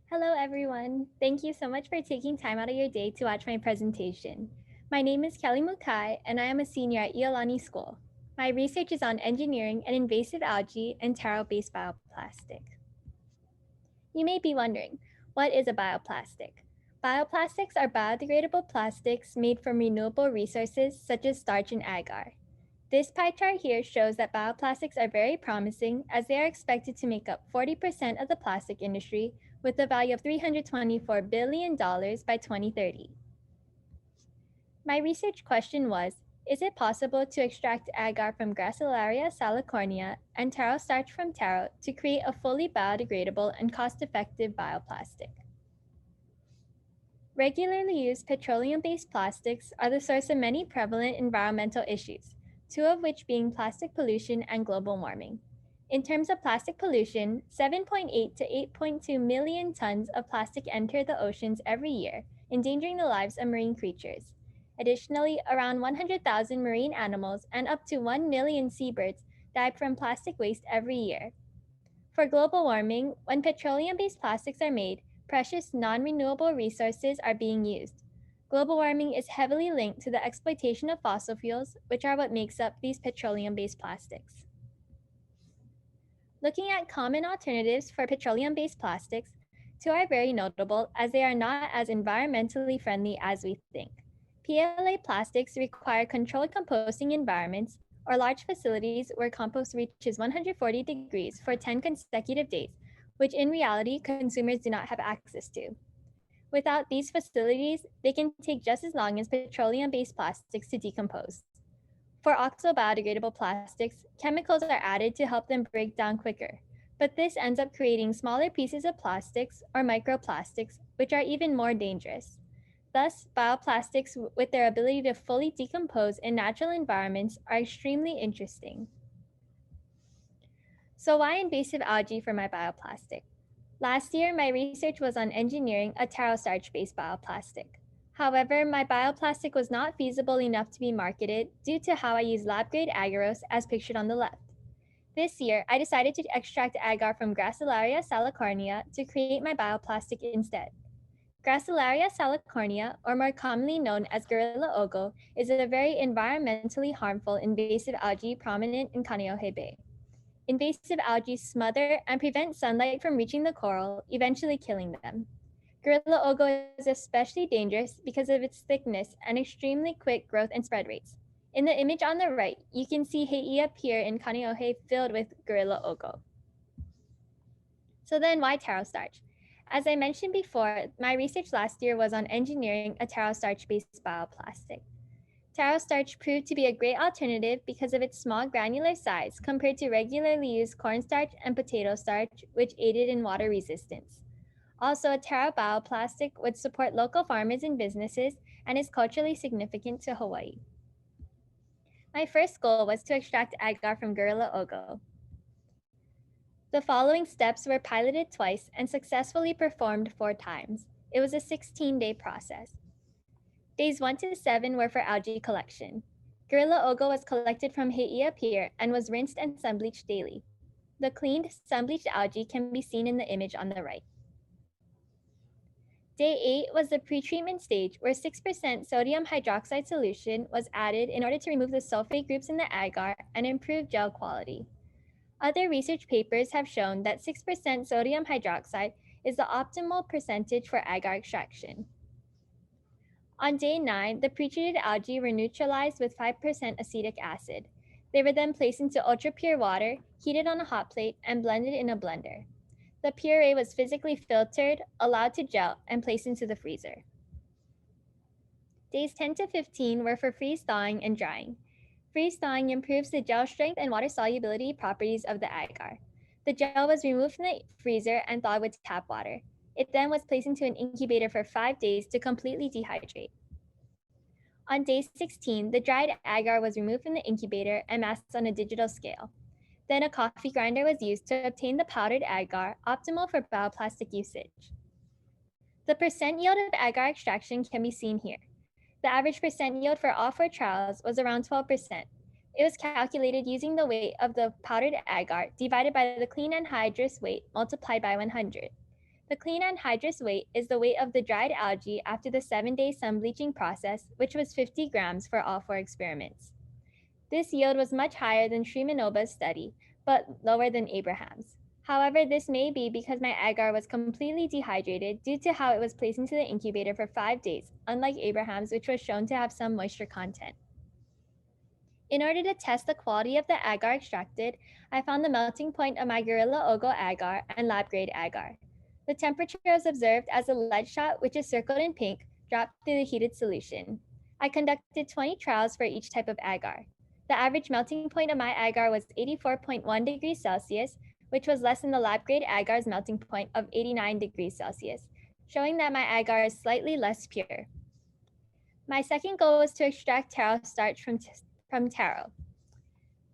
Hello, everyone. Thank you so much for taking time out of your day to watch my presentation. My name is Kelly Mukai, and I am a senior at Iolani School. My research is on engineering and invasive algae and taro-based bioplastic. You may be wondering, what is a bioplastic? Bioplastics are biodegradable plastics made from renewable resources such as starch and agar. This pie chart here shows that bioplastics are very promising as they are expected to make up 40% of the plastic industry with a value of $324 billion by 2030. My research question was, is it possible to extract agar from Gracilaria salicornia and taro starch from taro to create a fully biodegradable and cost-effective bioplastic? Regularly used petroleum-based plastics are the source of many prevalent environmental issues, two of which being plastic pollution and global warming. In terms of plastic pollution, 7.8 to 8.2 million tons of plastic enter the oceans every year, endangering the lives of marine creatures. Additionally, around 100,000 marine animals and up to 1 million seabirds die from plastic waste every year. For global warming, when petroleum-based plastics are made, precious non-renewable resources are being used. Global warming is heavily linked to the exploitation of fossil fuels, which are what makes up these petroleum-based plastics. Looking at common alternatives for petroleum-based plastics, two are very notable as they are not as environmentally friendly as we think. PLA plastics require controlled composting environments or large facilities where compost reaches 140 degrees for 10 consecutive days, which in reality consumers do not have access to. Without these facilities, they can take just as long as petroleum-based plastics to decompose. For oxo-biodegradable plastics, chemicals are added to help them break down quicker, but this ends up creating smaller pieces of plastics or microplastics, which are even more dangerous. Thus, bioplastics with their ability to fully decompose in natural environments are extremely interesting. So why invasive algae for my bioplastic? Last year, my research was on engineering a taro starch-based bioplastic. However, my bioplastic was not feasible enough to be marketed due to how I use lab-grade agarose as pictured on the left. This year, I decided to extract agar from Gracilaria salicornia to create my bioplastic instead. Gracilaria salicornia, or more commonly known as gorilla ogo, is a very environmentally harmful invasive algae prominent in Kaneohe Bay. Invasive algae smother and prevent sunlight from reaching the coral, eventually killing them. Gorilla ogo is especially dangerous because of its thickness and extremely quick growth and spread rates. In the image on the right, you can see Heia Pier in Kaneohe filled with gorilla ogo. So then why taro starch? As I mentioned before, my research last year was on engineering a taro starch-based bioplastic. Taro starch proved to be a great alternative because of its small granular size compared to regularly used cornstarch and potato starch, which aided in water resistance. Also, a taro bioplastic would support local farmers and businesses and is culturally significant to Hawaii. My first goal was to extract agar from gorilla ogo. The following steps were piloted twice and successfully performed 4 times. It was a 16-day process. Days 1 to 7 were for algae collection. Gorilla ogo was collected from Heia Pier and was rinsed and sun-bleached daily. The cleaned, sun-bleached algae can be seen in the image on the right. Day 8 was the pretreatment stage where 6% sodium hydroxide solution was added in order to remove the sulfate groups in the agar and improve gel quality. Other research papers have shown that 6% sodium hydroxide is the optimal percentage for agar extraction. On day 9, the pretreated algae were neutralized with 5% acetic acid. They were then placed into ultra-pure water, heated on a hot plate, and blended in a blender. The puree was physically filtered, allowed to gel, and placed into the freezer. Days 10 to 15 were for freeze-thawing and drying. Freeze-thawing improves the gel strength and water solubility properties of the agar. The gel was removed from the freezer and thawed with tap water. It then was placed into an incubator for 5 days to completely dehydrate. On day 16, the dried agar was removed from the incubator and masked on a digital scale. Then a coffee grinder was used to obtain the powdered agar, optimal for bioplastic usage. The percent yield of agar extraction can be seen here. The average percent yield for all 4 trials was around 12%. It was calculated using the weight of the powdered agar divided by the clean anhydrous weight multiplied by 100. The clean anhydrous weight is the weight of the dried algae after the 7-day sun bleaching process, which was 50 grams for all 4 experiments. This yield was much higher than Srimanova's study, but lower than Abraham's. However, this may be because my agar was completely dehydrated due to how it was placed into the incubator for 5 days, unlike Abraham's, which was shown to have some moisture content. In order to test the quality of the agar extracted, I found the melting point of my Gorilla Ogo agar and lab-grade agar. The temperature was observed as the lead shot, which is circled in pink, dropped through the heated solution. I conducted 20 trials for each type of agar. The average melting point of my agar was 84.1 degrees Celsius, which was less than the lab-grade agar's melting point of 89 degrees Celsius, showing that my agar is slightly less pure. My second goal was to extract taro starch from taro.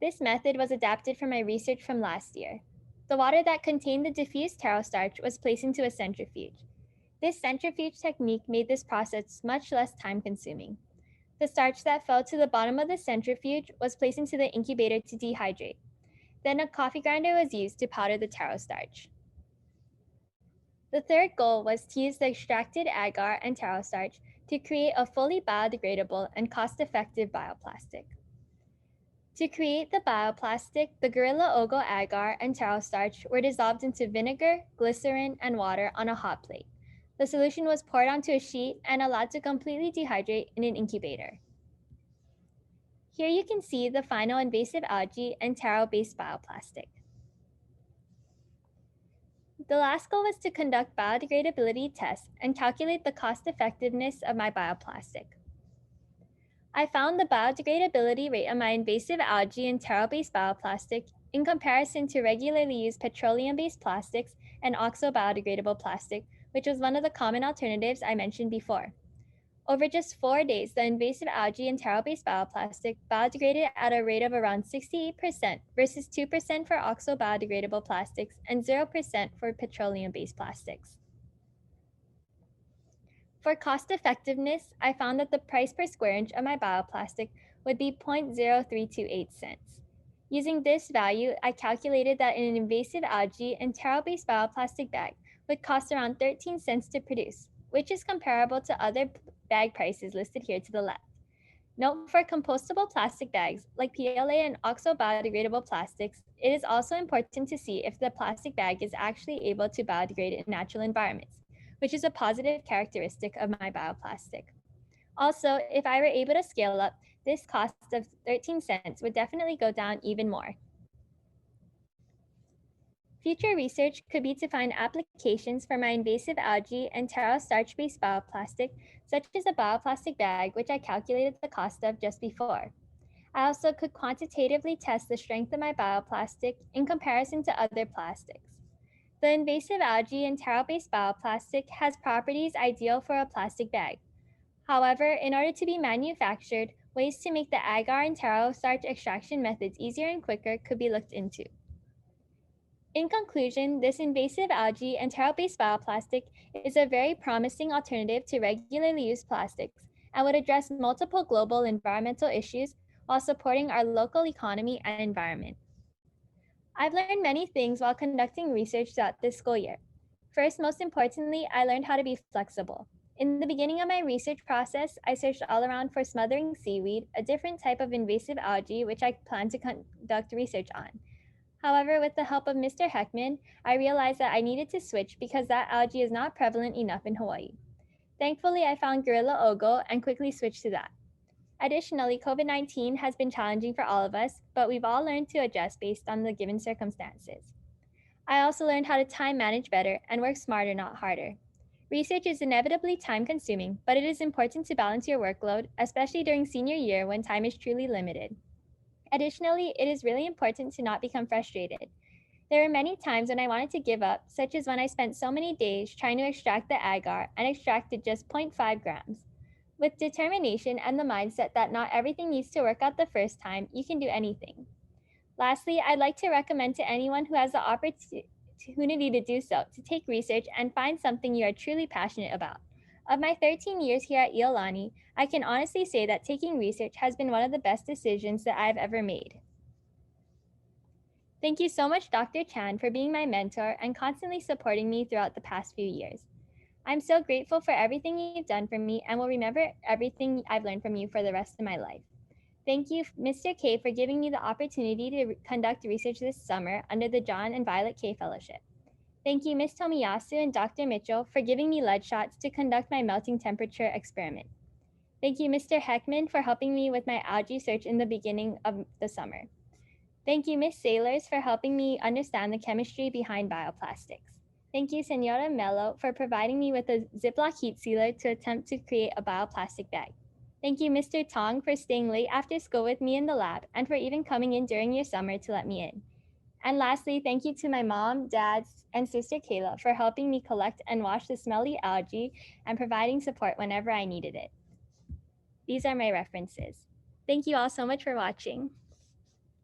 This method was adapted from my research from last year. The water that contained the diffused taro starch was placed into a centrifuge. This centrifuge technique made this process much less time-consuming. The starch that fell to the bottom of the centrifuge was placed into the incubator to dehydrate. Then a coffee grinder was used to powder the taro starch. The third goal was to use the extracted agar and taro starch to create a fully biodegradable and cost-effective bioplastic. To create the bioplastic, the Gorilla Ogo agar and taro starch were dissolved into vinegar, glycerin, and water on a hot plate. The solution was poured onto a sheet and allowed to completely dehydrate in an incubator. Here you can see the final invasive algae and taro-based bioplastic. The last goal was to conduct biodegradability tests and calculate the cost-effectiveness of my bioplastic. I found the biodegradability rate of my invasive algae and taro-based bioplastic in comparison to regularly used petroleum-based plastics and oxo-biodegradable plastic, which was one of the common alternatives I mentioned before. Over just 4 days, the invasive algae and taro-based bioplastic biodegraded at a rate of around 68% versus 2% for oxo-biodegradable plastics and 0% for petroleum-based plastics. For cost effectiveness, I found that the price per square inch of my bioplastic would be 0.0328 cents. Using this value, I calculated that an invasive algae and taro-based bioplastic bag would cost around 13 cents to produce, which is comparable to other bag prices listed here to the left. Note for compostable plastic bags, like PLA and oxo-biodegradable plastics, it is also important to see if the plastic bag is actually able to biodegrade in natural environments, which is a positive characteristic of my bioplastic. Also, if I were able to scale up, this cost of 13 cents would definitely go down even more. Future research could be to find applications for my invasive algae and taro starch-based bioplastic, such as a bioplastic bag, which I calculated the cost of just before. I also could quantitatively test the strength of my bioplastic in comparison to other plastics. The invasive algae and taro-based bioplastic has properties ideal for a plastic bag. However, in order to be manufactured, ways to make the agar and taro starch extraction methods easier and quicker could be looked into. In conclusion, this invasive algae and taro-based bioplastic is a very promising alternative to regularly used plastics and would address multiple global environmental issues while supporting our local economy and environment. I've learned many things while conducting research throughout this school year. First, most importantly, I learned how to be flexible. In the beginning of my research process, I searched all around for smothering seaweed, a different type of invasive algae which I plan to conduct research on. However, with the help of Mr. Heckman, I realized that I needed to switch because that algae is not prevalent enough in Hawaii. Thankfully, I found Gorilla Ogo and quickly switched to that. Additionally, COVID-19 has been challenging for all of us, but we've all learned to adjust based on the given circumstances. I also learned how to time manage better and work smarter, not harder. Research is inevitably time-consuming, but it is important to balance your workload, especially during senior year when time is truly limited. Additionally, it is really important to not become frustrated. There were many times when I wanted to give up, such as when I spent so many days trying to extract the agar and extracted just 0.5 grams. With determination and the mindset that not everything needs to work out the first time, you can do anything. Lastly, I'd like to recommend to anyone who has the opportunity to do so to take research and find something you are truly passionate about. Of my 13 years here at Iolani, I can honestly say that taking research has been one of the best decisions that I've ever made. Thank you so much, Dr. Chan, for being my mentor and constantly supporting me throughout the past few years. I'm so grateful for everything you've done for me and will remember everything I've learned from you for the rest of my life. Thank you, Mr. K, for giving me the opportunity to conduct research this summer under the John and Violet K Fellowship. Thank you, Ms. Tomiyasu and Dr. Mitchell, for giving me lead shots to conduct my melting temperature experiment. Thank you, Mr. Heckman, for helping me with my algae search in the beginning of the summer. Thank you, Ms. Sailors, for helping me understand the chemistry behind bioplastics. Thank you, Senora Mello, for providing me with a Ziploc heat sealer to attempt to create a bioplastic bag. Thank you, Mr. Tong, for staying late after school with me in the lab and for even coming in during your summer to let me in. And lastly, thank you to my mom, dad, and sister Kayla for helping me collect and wash the smelly algae and providing support whenever I needed it. These are my references. Thank you all so much for watching.